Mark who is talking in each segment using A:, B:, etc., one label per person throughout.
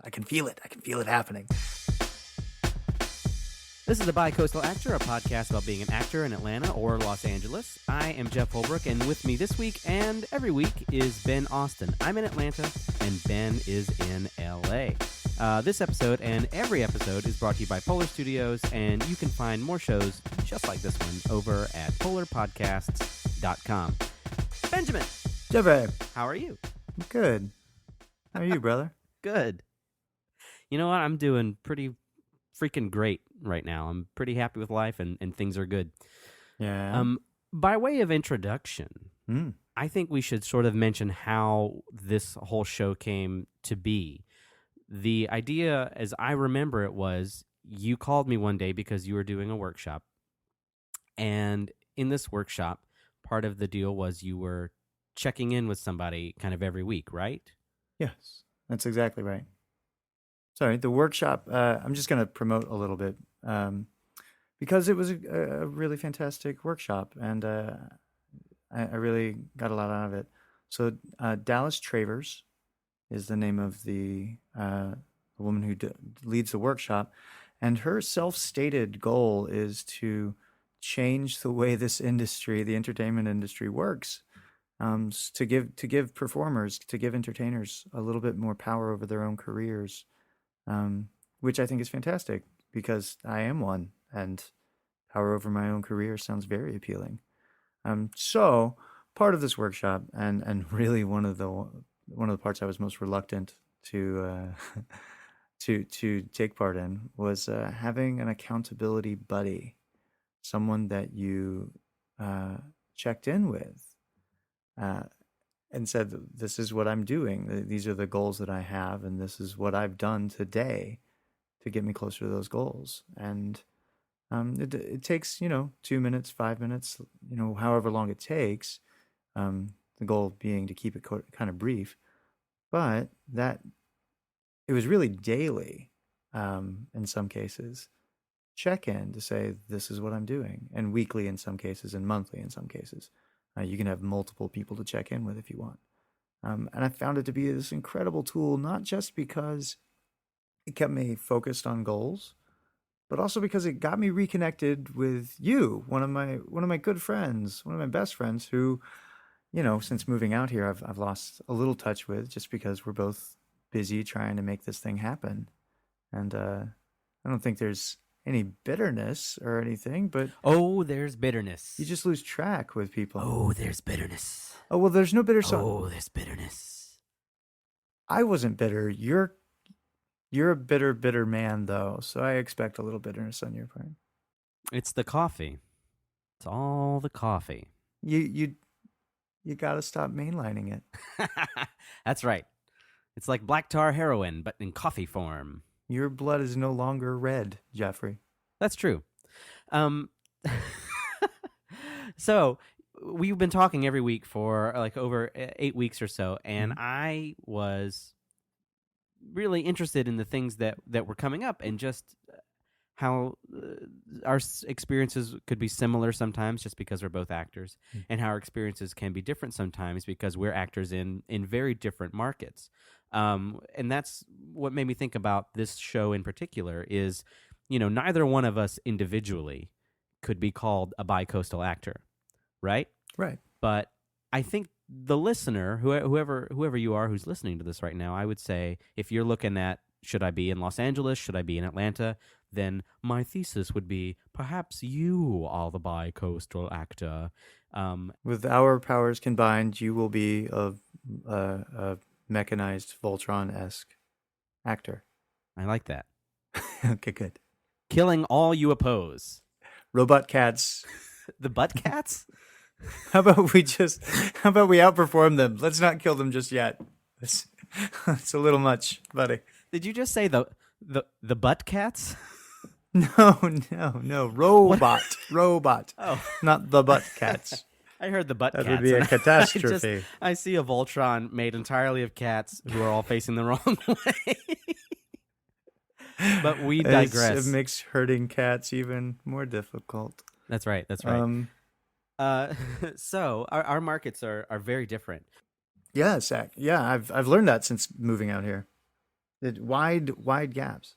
A: I can feel it. I can feel it happening.
B: This is the BiCoastal Actor, a podcast about being an actor in Atlanta or Los Angeles. I am Jeff Holbrook, and with me this week and every week is Ben Austen. I'm in Atlanta, and Ben is in L.A. This episode and every episode is brought to you by Polar Studios, and you can find more shows just like this one over at polarpodcasts.com. Benjamin!
A: Jeffrey,
B: How are you?
A: good. How are you, brother?
B: Good. You know what? I'm doing pretty freaking great right now. I'm pretty happy with life, and things are good.
A: Yeah.
B: By way of introduction, I think we should sort of mention how this whole show came to be. The idea, as I remember it, was you called me one day because you were doing a workshop. And in this workshop, part of the deal was you were checking in with somebody kind of every week, right?
A: Yes, that's exactly right. Sorry, the workshop, I'm just going to promote a little bit because it was a really fantastic workshop, and I really got a lot out of it. So Dallas Travers is the name of the woman who leads the workshop, and her self-stated goal is to change the way this industry, the entertainment industry, works. To give performers, to give entertainers a little bit more power over their own careers, which I think is fantastic because I am one, and power over my own career sounds very appealing. So part of this workshop, and really one of the parts I was most reluctant to to take part in was having an accountability buddy, someone that you checked in with. And said, this is what I'm doing. These are the goals that I have, and this is what I've done today to get me closer to those goals. And it takes, 2 minutes, 5 minutes, however long it takes, the goal being to keep it kind of brief. But that it was really daily, in some cases, check-in to say, this is what I'm doing, and weekly in some cases, and monthly in some cases. You can have multiple people to check in with if you want. And I found it to be this incredible tool, not just because it kept me focused on goals, but also because it got me reconnected with you, one of my good friends, one of my best friends who, since moving out here, I've lost a little touch with, just because we're both busy trying to make this thing happen. And I don't think there's any bitterness or anything, but
B: there's bitterness.
A: you just lose track with people.
B: There's bitterness.
A: Oh, well, there's no bitter song.
B: There's bitterness.
A: I wasn't bitter. You're a bitter man, though, so I expect a little bitterness on your part.
B: It's the coffee. It's all the coffee.
A: You got to stop mainlining it.
B: That's right. It's like black tar heroin, but in coffee form.
A: Your blood is no longer red, Jeffrey.
B: That's true. So we've been talking every week for like over 8 weeks or so, and I was really interested in the things that were coming up, and just how our experiences could be similar sometimes just because we're both actors, and how our experiences can be different sometimes because we're actors in very different markets. And that's what made me think about this show in particular is, neither one of us individually could be called a BiCoastal actor, right?
A: Right.
B: But I think the listener, whoever you are who's listening to this right now, I would say if you're looking at, should I be in Los Angeles, should I be in Atlanta, then my thesis would be perhaps you are the BiCoastal actor.
A: With our powers combined, you will be a mechanized Voltron-esque actor.
B: I like that.
A: Okay, good.
B: Killing all you oppose.
A: Robot cats.
B: The butt cats?
A: How about we outperform them? Let's not kill them just yet. It's a little much, buddy.
B: Did you just say the butt cats?
A: No. Robot.
B: Oh.
A: Not the butt cats.
B: I heard the butt
A: That
B: cats.
A: would be a catastrophe.
B: I see a Voltron made entirely of cats who are all facing the wrong way. But we digress.
A: It makes hurting cats even more difficult.
B: That's right. So our markets are very different.
A: Yeah, Zach. Yeah, I've learned that since moving out here. Wide gaps.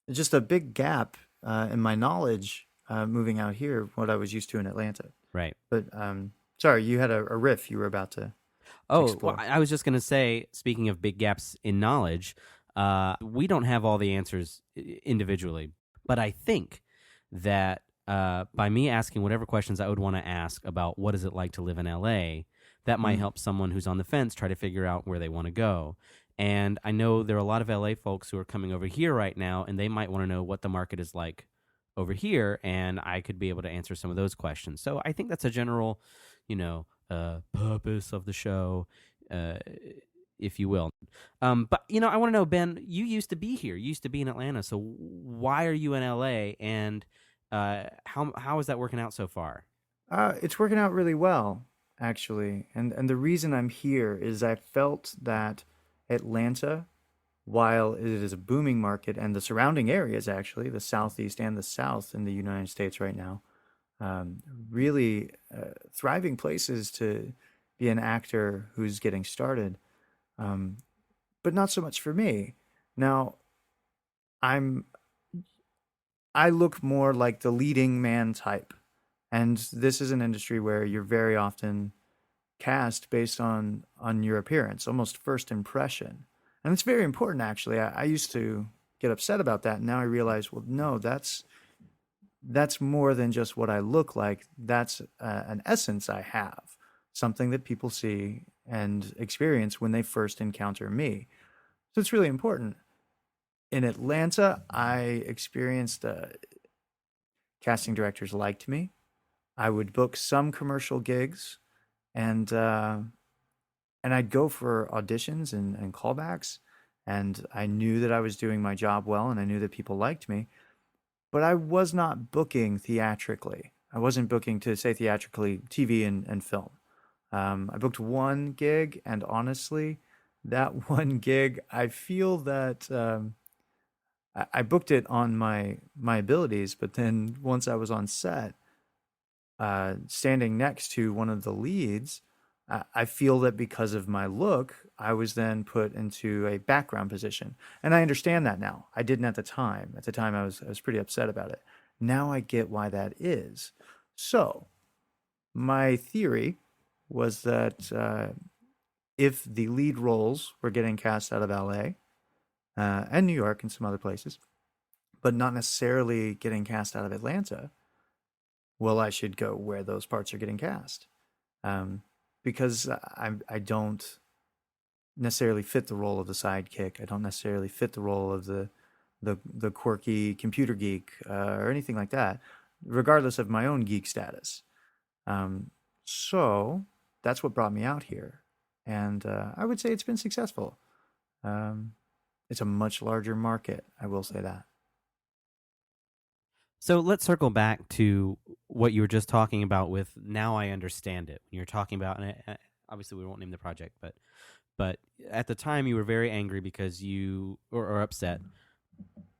A: It's just a big gap in my knowledge moving out here, what I was used to in Atlanta.
B: Right.
A: But sorry, you had a riff you were about to
B: Oh, well,
A: explore.
B: I was just going to say, speaking of big gaps in knowledge, we don't have all the answers individually, but I think that by me asking whatever questions I would want to ask about what is it like to live in LA, that might
A: Mm.
B: help someone who's on the fence try to figure out where they want to go. And I know there are a lot of LA folks who are coming over here right now, and they might want to know what the market is like over here, and I could be able to answer some of those questions. So I think that's a general, purpose of the show, uh, if you will. But I want to know, Ben. You used to be here. You used to be in Atlanta. So why are you in LA? And how is that working out so far?
A: It's working out really well, actually. And the reason I'm here is I felt that Atlanta, while it is a booming market, and the surrounding areas, actually, the Southeast and the South in the United States right now, um, really thriving places to be an actor who's getting started, um, but not so much for me. Now, I'm I look more like the leading man type, and this is an industry where you're very often cast based on your appearance, almost first impression. And it's very important actually. I used to get upset about that, and now I realize, well, no, that's more than just what I look like. That's an essence I have, something that people see and experience when they first encounter me. So it's really important. In Atlanta, I experienced casting directors liked me. I would book some commercial gigs, and I'd go for auditions and callbacks, and I knew that I was doing my job well, and I knew that people liked me, but I was not booking theatrically. I wasn't booking, to say theatrically, TV and film. I booked one gig, and honestly, that one gig, I feel that I booked it on my abilities, but then once I was on set, standing next to one of the leads, I feel that because of my look, I was then put into a background position. And I understand that now. I didn't at the time. At the time, I was pretty upset about it. Now I get why that is. So, my theory was that if the lead roles were getting cast out of LA and New York and some other places, but not necessarily getting cast out of Atlanta, well, I should go where those parts are getting cast. Um, because I don't necessarily fit the role of the sidekick. I don't necessarily fit the role of the quirky computer geek or anything like that, regardless of my own geek status. So that's what brought me out here, and I would say it's been successful. Um, it's a much larger market. I will say that.
B: So let's circle back to what you were just talking about with "Now I Understand It." You're talking about, and obviously we won't name the project, but at the time you were very angry because or upset.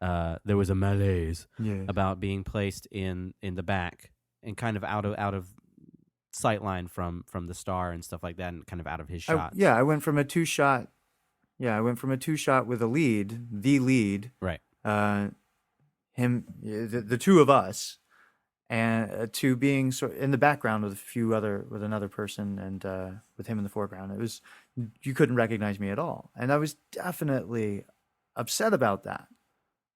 B: There was a malaise
A: Yes.
B: about being placed in the back and kind of out of sight line from the star and stuff like that, and kind of out of his shots.
A: I went from a two shot. Yeah, I went from a two shot with a lead, the lead,
B: Right.
A: uh, the two of us, and to being in the background with with another person, and with him in the foreground. It was, you couldn't recognize me at all, and I was definitely upset about that.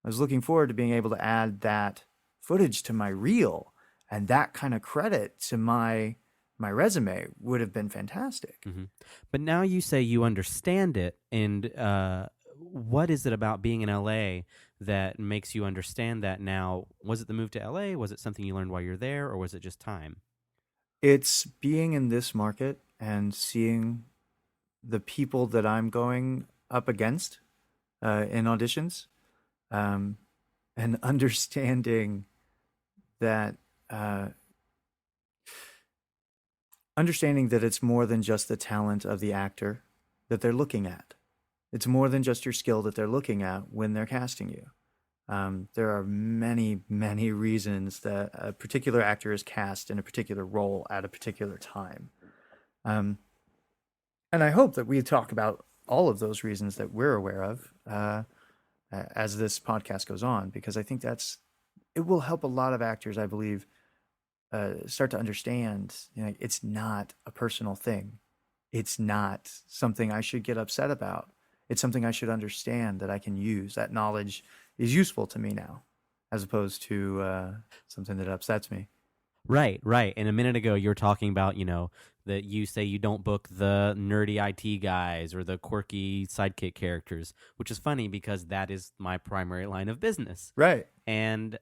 A: I was looking forward to being able to add that footage to my reel, and that kind of credit to my resume would have been fantastic.
B: Hmm. But now you say you understand it, and what is it about being in LA that makes you understand that now? Was it the move to LA? Was it something you learned while you're there, or was it just time?
A: It's being in this market and seeing the people that I'm going up against in auditions, um, and understanding that uh, it's more than just the talent of the actor that they're looking at. It's more than just your skill that they're looking at when they're casting you. There are many, many reasons that a particular actor is cast in a particular role at a particular time. Um, and I hope that we talk about all of those reasons that we're aware of. as this podcast goes on, because I think it will help a lot of actors, I believe, start to understand, it's not a personal thing. It's not something I should get upset about. It's something I should understand that I can use. That knowledge is useful to me now, as opposed to something that upsets me.
B: Right, right. And a minute ago, you were talking about, that you say you don't book the nerdy IT guys or the quirky sidekick characters, which is funny because that is my primary line of business.
A: Right.
B: And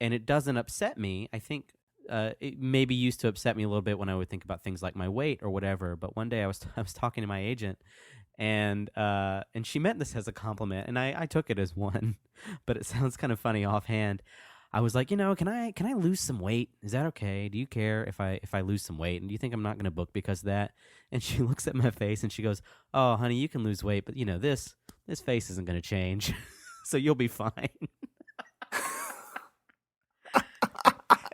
B: it doesn't upset me. I think it maybe used to upset me a little bit when I would think about things like my weight or whatever. But one day I was talking to my agent, and she meant this as a compliment, and I took it as one, but it sounds kind of funny offhand. I was like, can I lose some weight? Is that okay? Do you care if I lose some weight? And do you think I'm not going to book because of that? And she looks at my face and she goes, "Oh, honey, you can lose weight, but this face isn't going to change, so you'll be fine."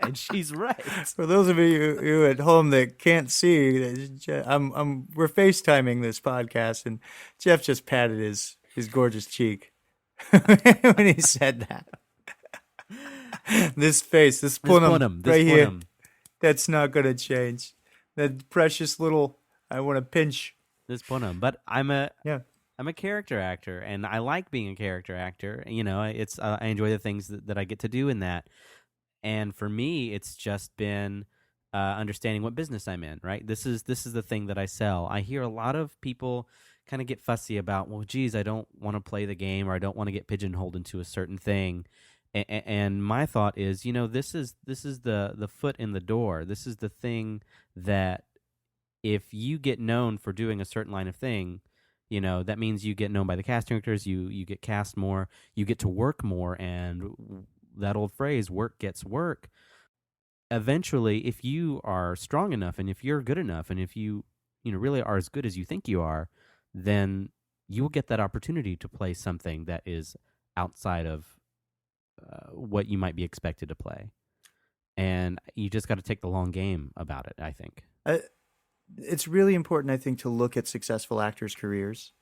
B: And she's right.
A: For those of you at home that can't see, we're FaceTiming this podcast, and Jeff just patted his gorgeous cheek when he said that. This face, this punum right here, that's not going to change. That precious little, I want to pinch.
B: This punum. But I'm a character actor, and I like being a character actor. It's I enjoy the things that I get to do in that. And for me, it's just been understanding what business I'm in, right? This is the thing that I sell. I hear a lot of people kind of get fussy about, well, geez, I don't want to play the game, or I don't want to get pigeonholed into a certain thing. And my thought is, this is the foot in the door. This is the thing that if you get known for doing a certain line of thing, that means you get known by the casting directors, you get cast more, you get to work more, and that old phrase, work gets work. Eventually, if you are strong enough, and if you're good enough, and if you really are as good as you think you are, then you will get that opportunity to play something that is outside of what you might be expected to play. And you just got to take the long game about it, I think.
A: It's really important, I think, to look at successful actors' careers,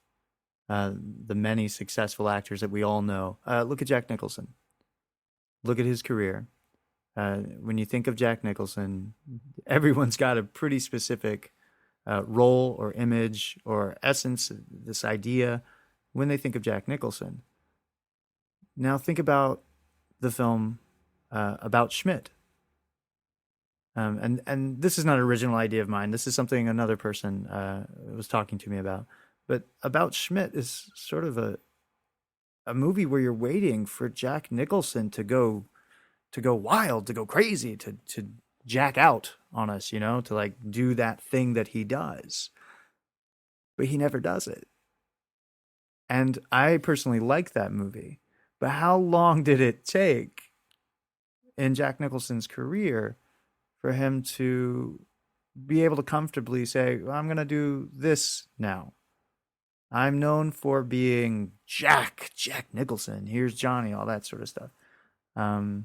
A: the many successful actors that we all know. Look at Jack Nicholson. Look at his career. When you think of Jack Nicholson, everyone's got a pretty specific role or image or essence, this idea, when they think of Jack Nicholson. Now think about the film about Schmidt. And this is not an original idea of mine. This is something another person was talking to me about. But About Schmidt is sort of a movie where you're waiting for Jack Nicholson to go wild, to go crazy, to jack out on us, to like do that thing that he does. But he never does it. And I personally like that movie. But how long did it take in Jack Nicholson's career for him to be able to comfortably say, well, I'm going to do this now? I'm known for being Jack Nicholson. Here's Johnny, all that sort of stuff. How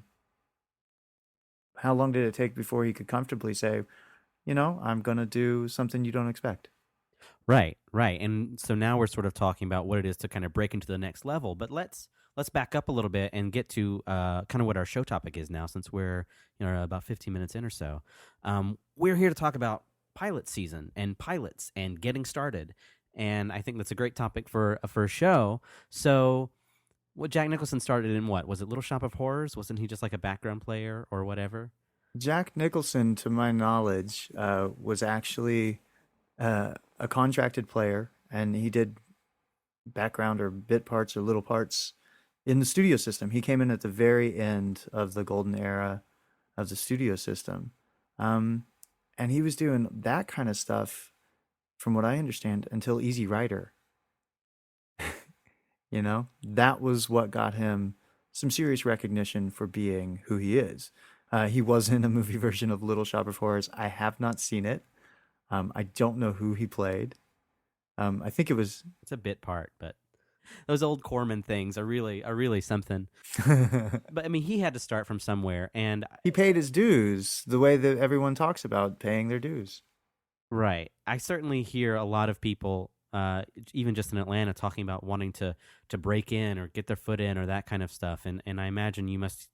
A: long did it take before he could comfortably say, I'm going to do something you don't expect?
B: Right. And so now we're sort of talking about what it is to kind of break into the next level. But let's back up a little bit and get to kind of what our show topic is now, since we're about 15 minutes in or so. We're here to talk about pilot season and pilots and getting started. And I think that's a great topic for a show. So what Jack Nicholson started in what? Was it Little Shop of Horrors? Wasn't he just like a background player or whatever?
A: Jack Nicholson, to my knowledge, was actually a contracted player, and he did background or bit parts or little parts in the studio system. He came in at the very end of the golden era of the studio system. And he was doing that kind of stuff, from what I understand, until Easy Rider. That was what got him some serious recognition for being who he is. He was in a movie version of Little Shop of Horrors. I have not seen it. I don't know who he played. I think it's
B: a bit part, but those old Corman things are really something. But I mean, he had to start from somewhere, and
A: he paid his dues the way that everyone talks about paying their dues.
B: Right. I certainly hear a lot of people even just in Atlanta, talking about wanting to break in or get their foot in or that kind of stuff. And I imagine you must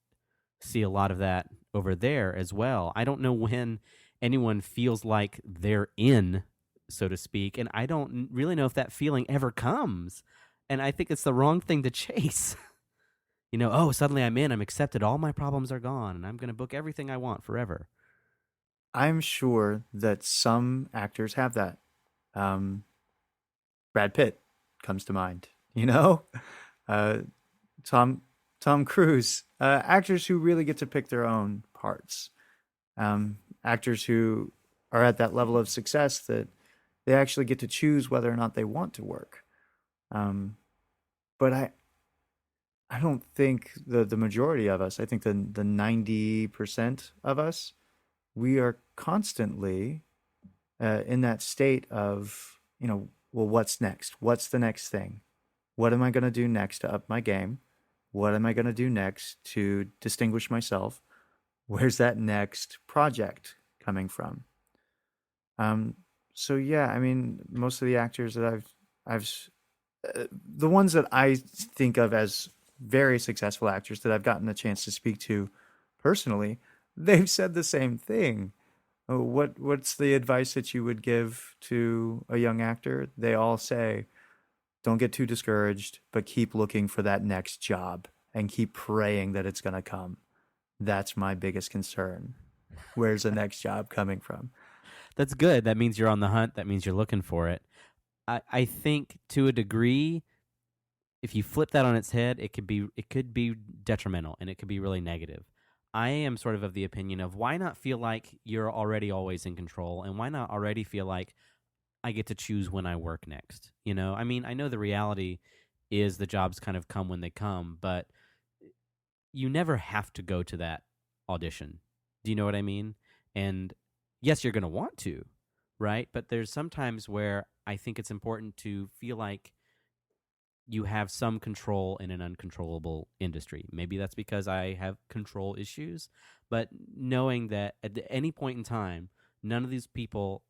B: see a lot of that over there as well. I don't know when anyone feels like they're in, so to speak, and I don't really know if that feeling ever comes. And I think it's the wrong thing to chase. Oh, suddenly I'm in, I'm accepted, all my problems are gone, and I'm going to book everything I want forever.
A: I'm sure that some actors have that. Um, Brad Pitt comes to mind. Uh, Tom Tom Cruise, actors who really get to pick their own parts, actors who are at that level of success that they actually get to choose whether or not they want to work. Um, but I don't think the majority of us. I think the 90% of us, we are constantly in that state of well, what's next? What's the next thing? What am I going to do next to up my game? What am I going to do next to distinguish myself? Where's that next project coming from? Um, so yeah, I mean, most of the actors that I've, the ones that I think of as very successful actors that I've gotten a chance to speak to personally, they've said the same thing. What's the advice that you would give to a young actor? They all say, don't get too discouraged, but keep looking for that next job and keep praying that it's going to come. That's my biggest concern. Where's the next job coming from?
B: That's good. That means you're on the hunt. That means you're looking for it. I think to a degree, if you flip that on its head, it could be detrimental and it could be really negative. I am sort of the opinion of why not feel like you're already always in control, and why not already feel like I get to choose when I work next. I mean, I know the reality is the jobs kind of come when they come, but you never have to go to that audition. Do you know what I mean? And yes, you're going to want to, right? But there's sometimes where I think it's important to feel like you have some control in an uncontrollable industry. Maybe that's because I have control issues, but knowing that at any point in time, none of those people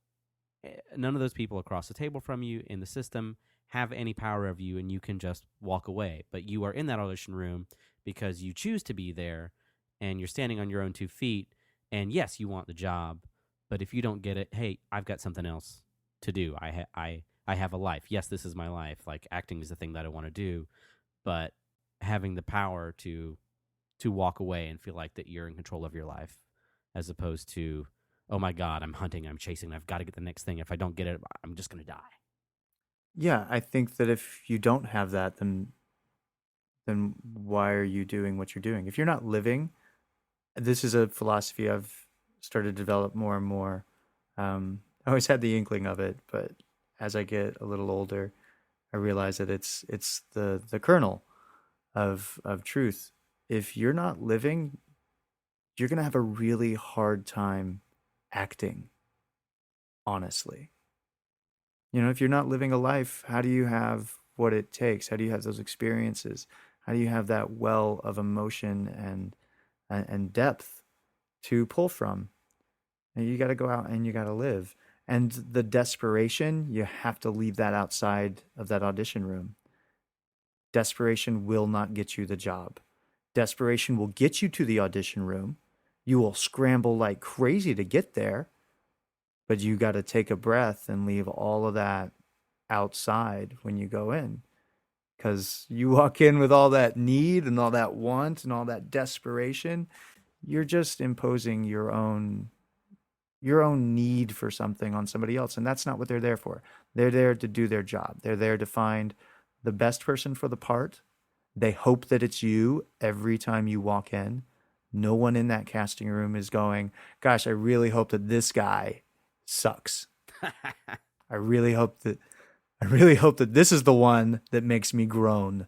B: across the table from you in the system have any power over you, and you can just walk away. But you are in that audition room because you choose to be there, and you're standing on your own 2 feet. And yes, you want the job, but if you don't get it, hey, I've got something else to do. I have a life. Yes, this is my life. Like, acting is the thing that I want to do, but having the power to walk away and feel like that you're in control of your life, as opposed to, oh my God, I'm hunting, I'm chasing, I've got to get the next thing. If I don't get it, I'm just going to die.
A: Yeah, I think that if you don't have that, then why are you doing what you're doing? If you're not living, this is a philosophy I've started to develop more and more. I always had the inkling of it, but as I get a little older, I realize that it's the kernel of truth. If you're not living, you're gonna have a really hard time acting, honestly. If you're not living a life, how do you have what it takes? How do you have those experiences? How do you have that well of emotion and depth to pull from? And you got to go out and you got to live. And the desperation, you have to leave that outside of that audition room. Desperation will not get you the job. Desperation will get you to the audition room. You will scramble like crazy to get there, but you got to take a breath and leave all of that outside when you go in. Because you walk in with all that need and all that want and all that desperation, you're just imposing your own need for something on somebody else, and that's not what they're there for. They're there to do their job. They're there to find the best person for the part. They hope that it's you every time you walk in. No one in that casting room is going, gosh, I really hope that this guy sucks. I really hope that this is the one that makes me groan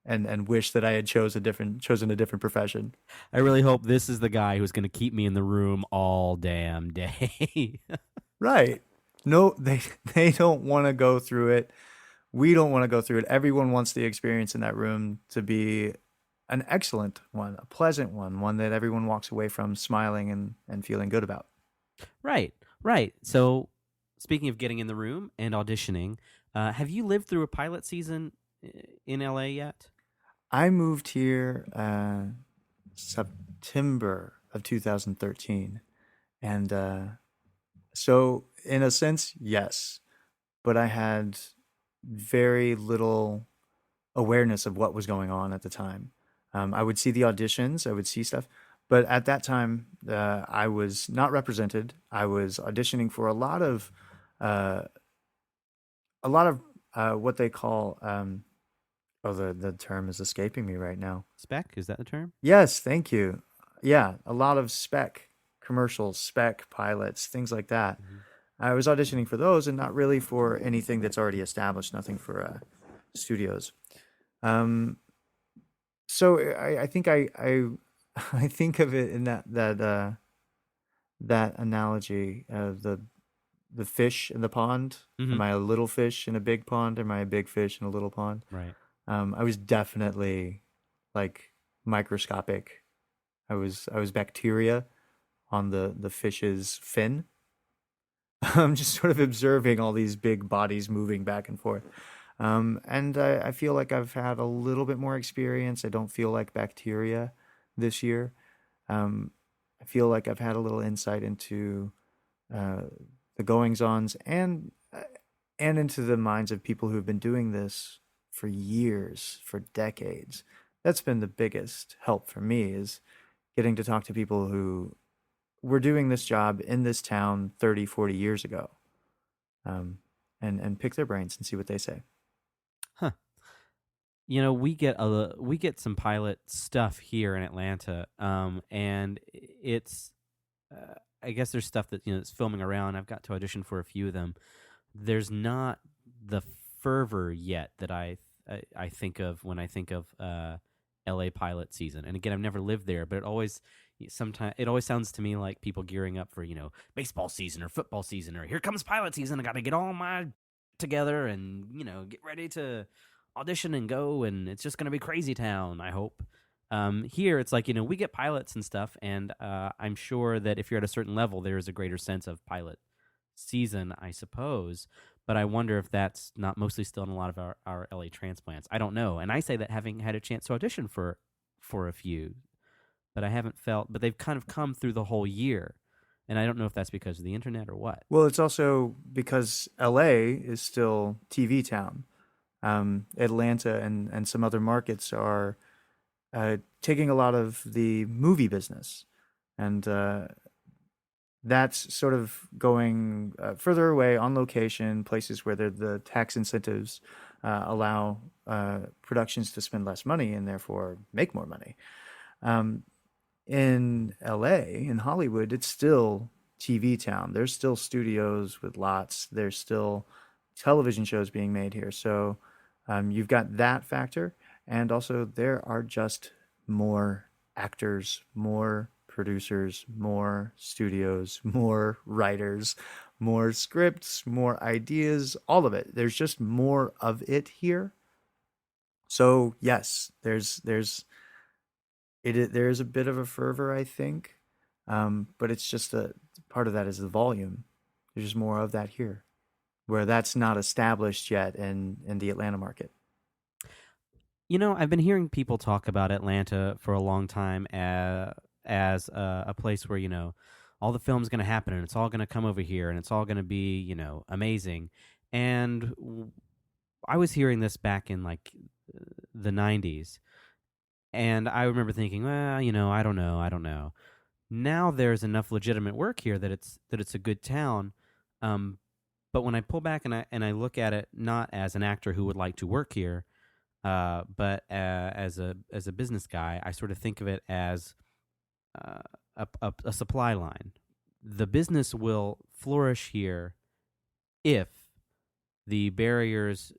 A: and wish that I had chosen a different profession.
B: I really hope this is the guy who's going to keep me in the room all damn day.
A: Right. No, they don't want to go through it. We don't want to go through it. Everyone wants the experience in that room to be an excellent one, a pleasant one that everyone walks away from smiling and feeling good about.
B: Right, right. So, speaking of getting in the room and auditioning, Have you lived through a pilot season in LA yet?
A: I moved here September of 2013, and so in a sense, yes, but I had very little awareness of what was going on at the time. I would see the auditions, I would see stuff, but at that time, I was not represented. I was auditioning for uh, a lot of what they call. Oh, the term is escaping me right now.
B: Spec, is that the term?
A: Yes, thank you. Yeah, a lot of spec commercials, spec pilots, things like that.
B: Hmm.
A: I was auditioning for those and not really for anything that's already established, nothing for studios. Um, so I think I think of it in that analogy of the fish in the pond.
B: Hmm.
A: Am I a little fish in a big pond? Am I a big fish in a little pond?
B: Right.
A: I was definitely like microscopic. I was bacteria on the fish's fin. I'm just sort of observing all these big bodies moving back and forth. And I feel like I've had a little bit more experience. I don't feel like bacteria this year. Um, I feel like I've had a little insight into uh, the goings-ons and into the minds of people who've been doing this for years, for decades. That's been the biggest help for me is getting to talk to people who were doing this job in this town 30, 40 years ago, um, and pick their brains and see what they say.
B: Huh. We get some pilot stuff here in Atlanta, and it's I guess there's stuff that that's filming around. I've got to audition for a few of them. There's not the fervor yet that I think of when I think of L.A. pilot season. And again, I've never lived there, but sometimes it always sounds to me like people gearing up for baseball season or football season or here comes pilot season. I got to get all my together and get ready to audition and go, and it's just going to be crazy town, I hope. Here it's like we get pilots and stuff, and I'm sure that if you're at a certain level there is a greater sense of pilot season, I suppose, but I wonder if that's not mostly still in a lot of our LA transplants. I don't know, and I say that having had a chance to audition for a few, but I haven't felt, but they've kind of come through the whole year, and I don't know if that's because of the internet or what.
A: Well, it's also because LA is still TV town. Atlanta and some other markets are taking a lot of the movie business, and that's sort of going further away on location, places where the tax incentives allow productions to spend less money and therefore make more money. Um, in LA, in Hollywood, it's still TV town. There's still studios with lots. There's still television shows being made here. So you've got that factor. And also, there are just more actors, more producers, more studios, more writers, more scripts, more ideas, all of it. There's just more of it here. So yes, there is a bit of a fervor, I think, but it's just a part of that is the volume. There's just more of that here, where that's not established yet in the Atlanta market.
B: I've been hearing people talk about Atlanta for a long time as a place where all the film's going to happen and it's all going to come over here and it's all going to be amazing. And I was hearing this back in like the 90s, and I remember thinking, well, I don't know. Now there's enough legitimate work here that it's a good town. But when I pull back and I look at it not as an actor who would like to work here, but as a business guy, I sort of think of it as a supply line. The business will flourish here if the barriers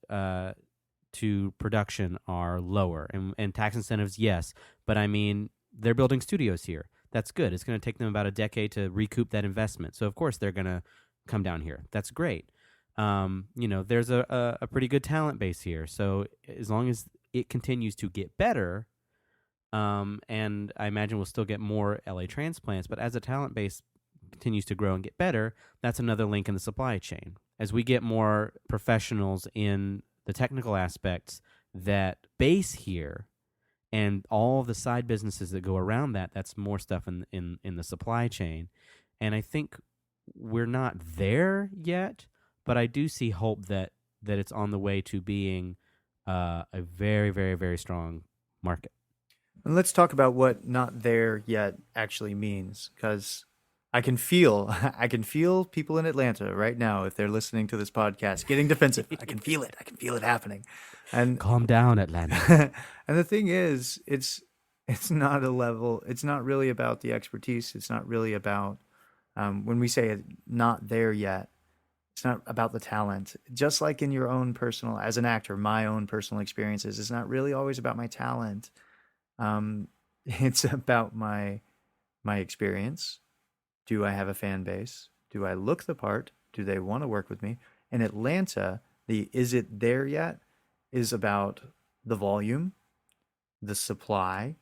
B: to production are lower, and tax incentives, yes, but I mean they're building studios here. That's good. It's going to take them about a decade to recoup that investment. So of course they're going to come down here. That's great. There's a pretty good talent base here. So as long as it continues to get better, and I imagine we'll still get more LA transplants, but as the talent base continues to grow and get better, that's another link in the supply chain. as we get more professionals in the technical aspects that base here, and all the side businesses that go around that, that's more stuff in the supply chain. And I think we're not there yet, but I do see hope that it's on the way to being a very, very, very strong market.
A: And let's talk about what "not there yet" actually means, because I can feel I can feel people in Atlanta right now, if they're listening to this podcast, getting defensive. I can feel it. I can feel it happening. And
B: Calm down, Atlanta.
A: and the thing is, it's not a level. It's not really about the expertise. It's not really about when we say "not there yet." It's not about the talent. Just like in your own personal, as an actor, my own personal experiences, it's not really always about my talent. It's about my experience. Do I have a fan base? Do I look the part? Do they want to work with me? In Atlanta, the "is it there yet" is about the volume, the supply,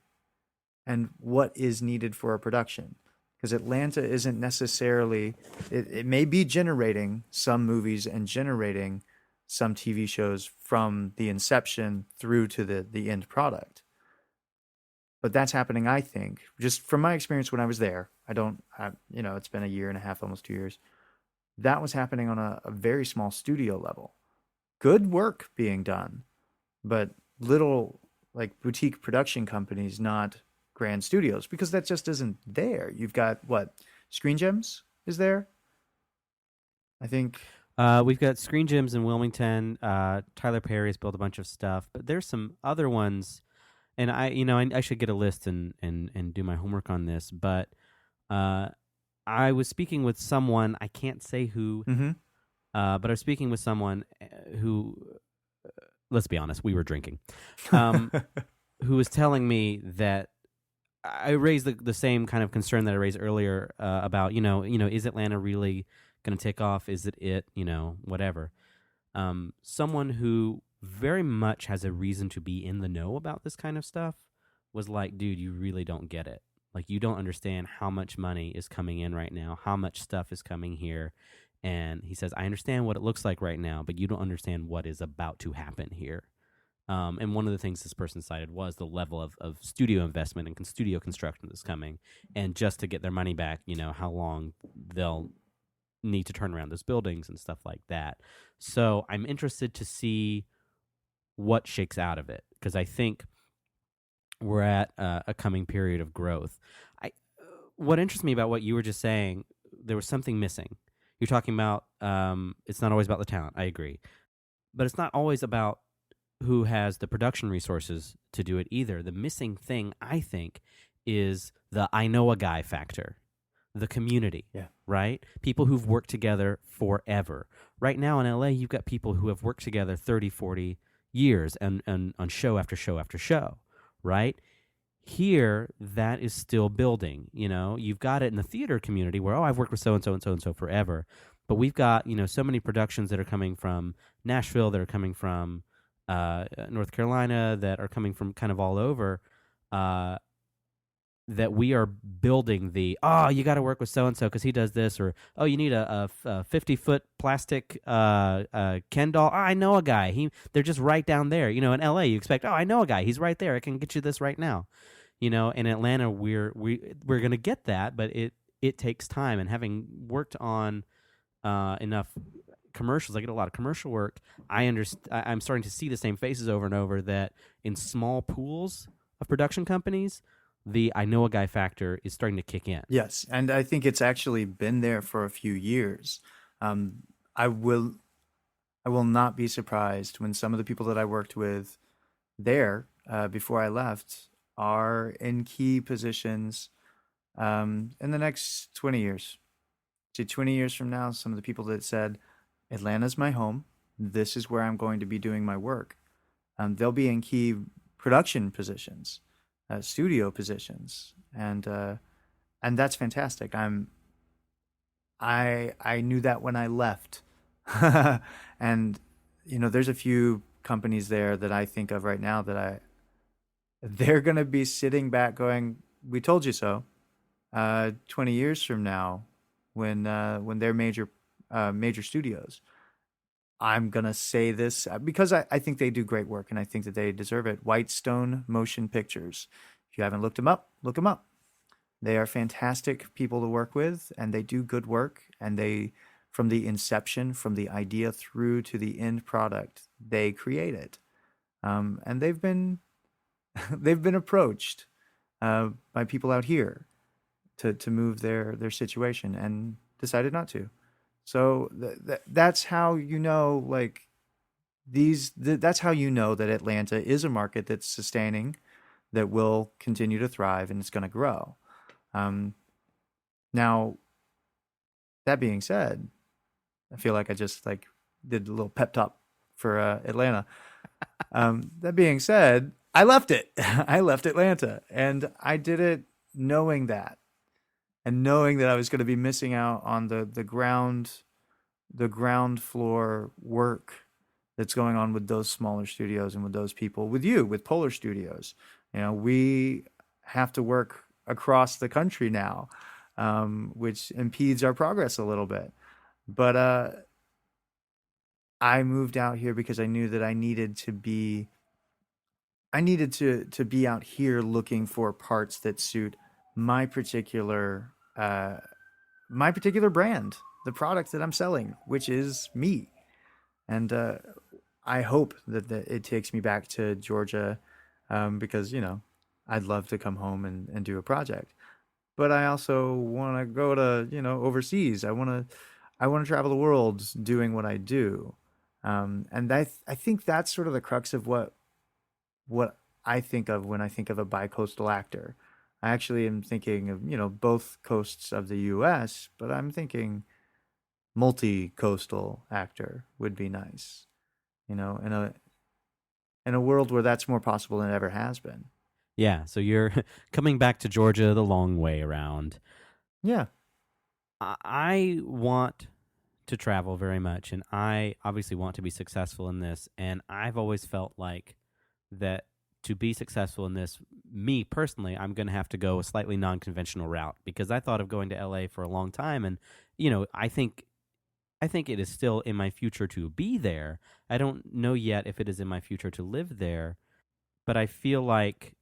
A: and what is needed for a production. Because Atlanta isn't necessarily, it may be generating some movies and generating some TV shows from the inception through to the end product. But that's happening, I think, just from my experience when I was there. It's been a year and a half, almost 2 years. That was happening on a very small studio level. Good work being done, but little like boutique production companies, not grand studios, because that just isn't there. You've got what? Screen Gems is there? I think.
B: We've got Screen Gems in Wilmington. Tyler Perry has built a bunch of stuff, but there's some other ones. And I should get a list and do my homework on this. But I was speaking with someone, I can't say who,
A: Mm-hmm.
B: but I was speaking with someone who, let's be honest, we were drinking, who was telling me that I raised the same kind of concern that I raised earlier about, is Atlanta really going to take off? Is it, whatever. Someone who very much has a reason to be in the know about this kind of stuff was like, dude, you really don't get it. Like, you don't understand how much money is coming in right now, how much stuff is coming here. And he says, I understand what it looks like right now, but you don't understand what is about to happen here. And one of the things this person cited was the level of studio investment and studio construction that's coming. And just to get their money back, how long they'll need to turn around those buildings and stuff like that. So I'm interested to see what shakes out of it, because I think we're at a coming period of growth. What interests me about what you were just saying, there was something missing. You're talking about it's not always about the talent. I agree. But it's not always about who has the production resources to do it either. The missing thing, I think, is the I know a guy factor, the community,
A: Yeah.
B: right? People who've worked together forever. Right now in LA, you've got people who have worked together 30, 40 years and on show after show after show, right? Here, that is still building. You've got it in the theater community where, I've worked with so-and-so and so-and-so forever. But we've got, so many productions that are coming from Nashville, that are coming from North Carolina, that are coming from kind of all over, that we are building you got to work with so-and-so because he does this, or, you need a 50-foot plastic Ken doll. I know a guy. They're just right down there. In LA, you expect, I know a guy. He's right there. I can get you this right now. In Atlanta, we're going to get that, but it takes time. And having worked on enough commercials, I get a lot of commercial work. I'm starting to see the same faces over and over, that in small pools of production companies, the I know a guy factor is starting to kick in.
A: Yes, and I think it's actually been there for a few years. I will not be surprised when some of the people that I worked with there before I left are in key positions in the next 20 years. See, 20 years from now, some of the people that said, Atlanta's my home, this is where I'm going to be doing my work, they'll be in key production positions, studio positions, and that's fantastic. I knew that when I left, and there's a few companies there that I think of right now that they're gonna be sitting back going, "We told you so." 20 years from now, when they're major studios, I'm gonna say this because I think they do great work and I think that they deserve it. Whitestone Motion Pictures. If you haven't looked them up, look them up. They are fantastic people to work with, and they do good work. And they, from the inception, from the idea through to the end product, they create it. And they've been they've been approached by people out here to move their situation and decided not to. So that's how you know, like that's how you know that Atlanta is a market that's sustaining, that will continue to thrive, and it's going to grow. Um, Now, that being said, I feel like I just like did a little pep talk for Atlanta. That being said, I left it. I left Atlanta, and I did it knowing that, and knowing that I was going to be missing out on the ground floor work that's going on with those smaller studios and with those people, with you, with Polar Studios. You know, we have to work across the country now, which impedes our progress a little bit. But I moved out here because I knew that I needed to be out here looking for parts that suit my particular uh, my particular brand, the product that I'm selling, which is me. And I hope that it takes me back to Georgia, because I'd love to come home and do a project. But I also want to go to overseas. I want to travel the world doing what I do, and I think that's sort of the crux of what I think of when I think of a bicoastal actor. I actually am thinking of both coasts of the U.S., but I'm thinking multi-coastal actor would be nice. In a world where that's more possible than it ever has been.
B: Yeah, so you're coming back to Georgia the long way around.
A: Yeah.
B: I want to travel very much, and I obviously want to be successful in this. And I've always felt like that to be successful in this, me personally, I'm going to have to go a slightly non-conventional route, because I thought of going to LA for a long time, and I think it is still in my future to be there. I don't know yet if it is in my future to live there, but I feel like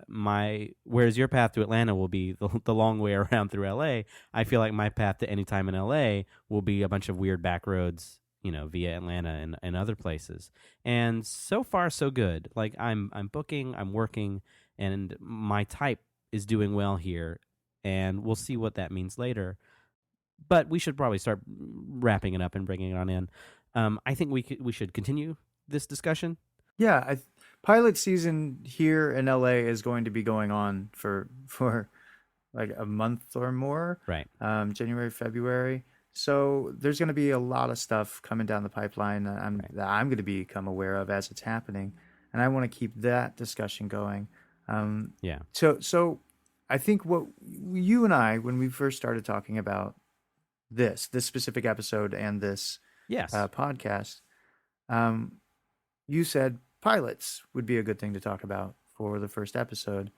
B: my whereas your path to Atlanta will be the long way around through LA, I feel like my path to any time in LA will be a bunch of weird back roads, via Atlanta and other places. And so far so good. Like I'm booking, I'm working, and my type is doing well here, and we'll see what that means later. But we should probably start wrapping it up and bringing it on in. I think we should continue this discussion.
A: Yeah, pilot season here in LA is going to be going on for like a month or more,
B: Right.
A: January, February. So there's going to be a lot of stuff coming down the pipeline
B: Right.
A: that I'm going to become aware of as it's happening, and I want to keep that discussion going.
B: Yeah.
A: So I think what you and I, when we first started talking about this specific episode and this
B: Yes.
A: podcast, um, you said pilots would be a good thing to talk about for the first episode.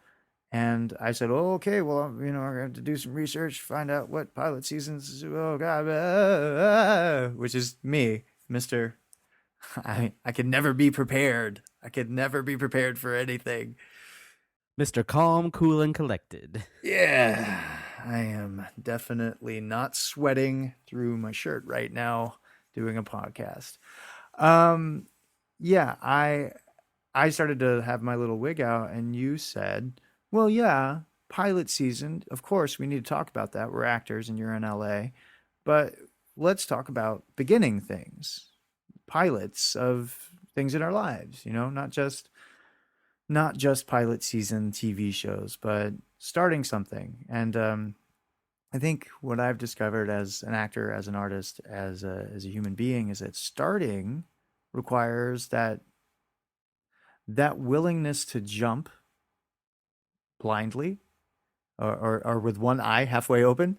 A: And I said, "Oh, okay. Well, I'm going to have to do some research, find out what pilot seasons. Oh God, which is me, Mister. I could never be prepared. I could never be prepared for anything.
B: Mr. Calm, cool, and collected.
A: Yeah, I am definitely not sweating through my shirt right now doing a podcast. Um, yeah, I started to have my little wig out, and you said, "Well, yeah, pilot season. Of course, we need to talk about that. We're actors, and you're in LA, but let's talk about beginning things, pilots of things in our lives. Not just pilot season TV shows, but starting something." And I think what I've discovered as an actor, as an artist, as a human being, is that starting requires that willingness to jump blindly, or with one eye halfway open,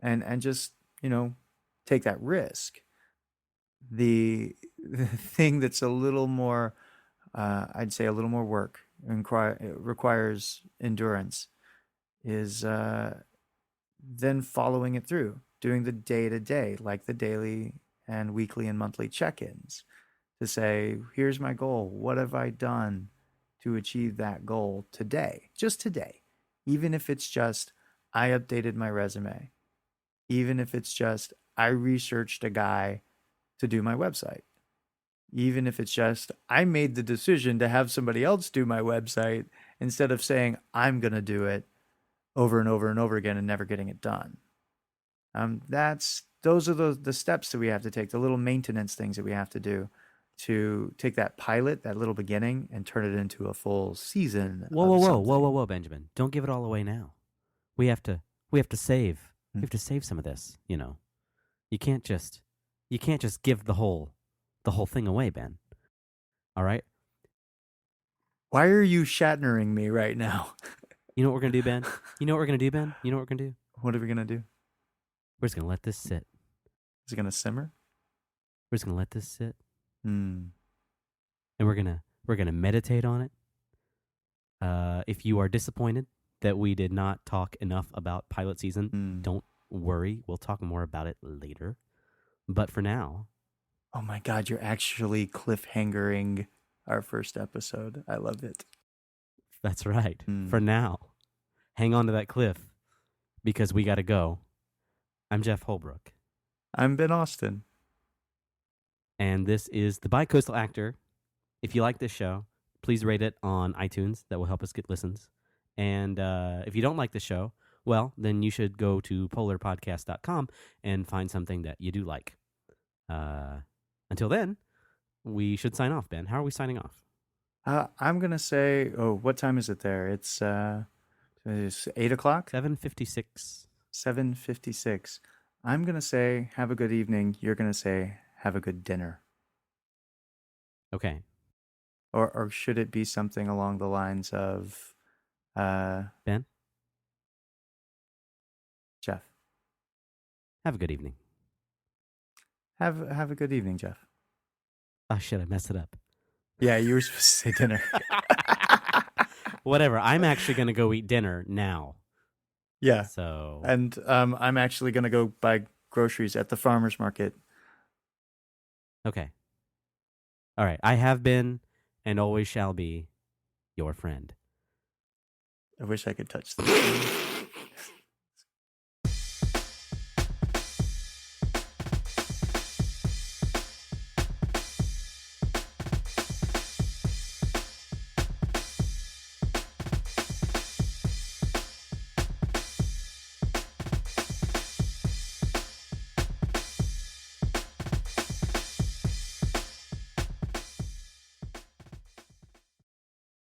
A: and just take that risk. The thing that's a little more, I'd say, a little more work and requires endurance is then following it through, doing the day to day, like the daily and weekly and monthly check-ins to say, here's my goal. What have I done to achieve that goal today? Just today. Even if it's just, I updated my resume. Even if it's just, I researched a guy to do my website. Even if it's just, I made the decision to have somebody else do my website instead of saying, I'm going to do it over and over and over again and never getting it done. Those are the steps that we have to take, the little maintenance things that we have to do to take that pilot, that little beginning, and turn it into a full season.
B: Whoa, Benjamin! Don't give it all away now. We have to save. We have to save some of this. You know, you can't just give the whole thing away, Ben. All right.
A: Why are you Shatnering me right now?
B: You know what we're gonna do, Ben? You know what we're gonna do, Ben? You know what we're gonna do?
A: What are we gonna do?
B: We're just gonna let this sit.
A: Is it gonna simmer?
B: We're just gonna let this sit.
A: And
B: we're gonna meditate on it. If you are disappointed that we did not talk enough about pilot season, don't worry. We'll talk more about it later. But for now,
A: oh my God, you're actually cliffhangering our first episode. I love it.
B: That's right. For now, hang on to that cliff because we got to go. I'm Jeff Holbrook.
A: I'm Ben Austen.
B: And this is the BiCoastal Actor. If you like this show, please rate it on iTunes. That will help us get listens. And if you don't like the show, well, then you should go to polarpodcast.com and find something that you do like. Until then, we should sign off, Ben. How are we signing off?
A: I'm going to say, what time is it there? It's 8 o'clock?
B: 7:56.
A: 7:56. I'm going to say, have a good evening. You're going to say, have a good dinner.
B: Okay.
A: Or should it be something along the lines of...
B: Ben?
A: Jeff.
B: Have a good evening.
A: Have a good evening, Jeff.
B: Oh, shit, I messed it up.
A: Yeah, you were supposed to say dinner.
B: Whatever. I'm actually going to go eat dinner now.
A: Yeah.
B: So.
A: And I'm actually going to go buy groceries at the farmer's market.
B: Okay. All right. I have been and always shall be your friend.
A: I wish I could touch the